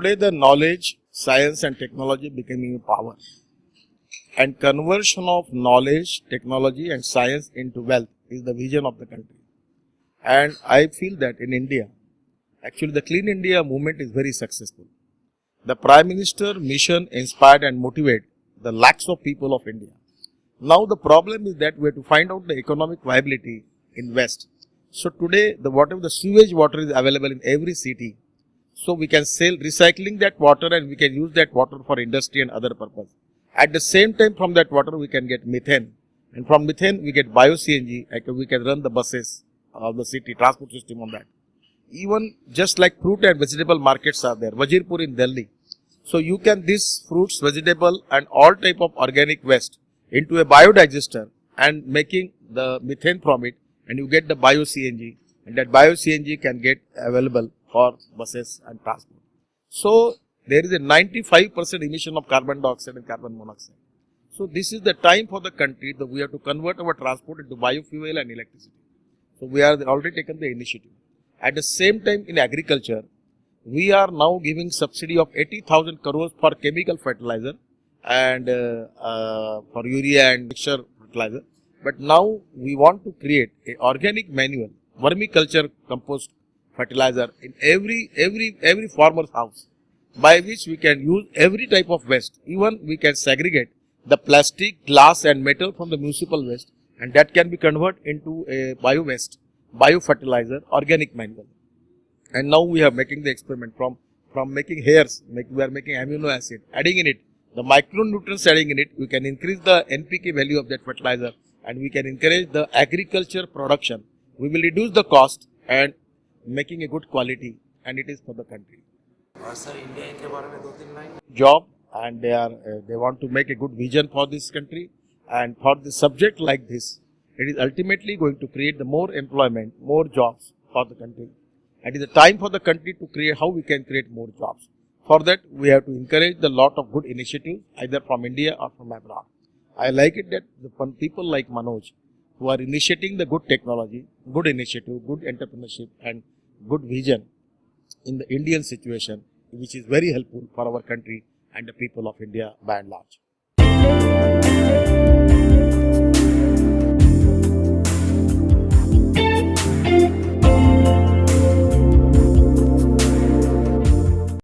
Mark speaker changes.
Speaker 1: today the knowledge, science and technology becoming a power. And conversion of knowledge, technology and science into wealth is the vision of the country. And I feel that in India, actually the Clean India movement is very successful. The Prime Minister mission inspired and motivated the lakhs of people of India. Now the problem is that we have to find out the economic viability in West. So today, whatever the sewage water is available in every city, so we can sell recycling that water and we can use that water for industry and other purpose. At the same time, from that water we can get methane, and from methane we get bio-CNG. We can run the buses of the city transport system on that. Even just like fruit and vegetable markets are there, Wazirpur in Delhi. So you can this fruits, vegetable and all type of organic waste into a biodigester and making the methane from it, and you get the bio-CNG, and that bio-CNG can get available for buses and transport. So there is a 95% emission of carbon dioxide and carbon monoxide. So this is the time for the country that we have to convert our transport into biofuel and electricity. So we are already taken the initiative. At the same time in agriculture, we are now giving subsidy of 80,000 crores for chemical fertilizer and for urea and mixture fertilizer. But now we want to create a organic manual, vermiculture compost fertilizer in every farmer's house, by which we can use every type of waste. Even we can segregate the plastic, glass and metal from the municipal waste, and that can be converted into a bio waste, bio fertilizer, organic manual. And now we are making the experiment from making hairs, we are making amino acid, adding in it the micronutrients, adding in it, we can increase the NPK value of that fertilizer and we can encourage the agriculture production. We will reduce the cost and making a good quality, and it is for the country.
Speaker 2: Sir India के बारे में 2-3 line
Speaker 1: Job, and they want to make a good vision for this country, and for the subject like this, it is ultimately going to create the more employment, more jobs for the country. It is the time for the country to create how we can create more jobs. For that, we have to encourage the lot of good initiatives either from India or from abroad. I like it that the people like Manoj, who are initiating the good technology, good initiative, good entrepreneurship and good vision in the Indian situation, which is very helpful for our country and the people of India by and large.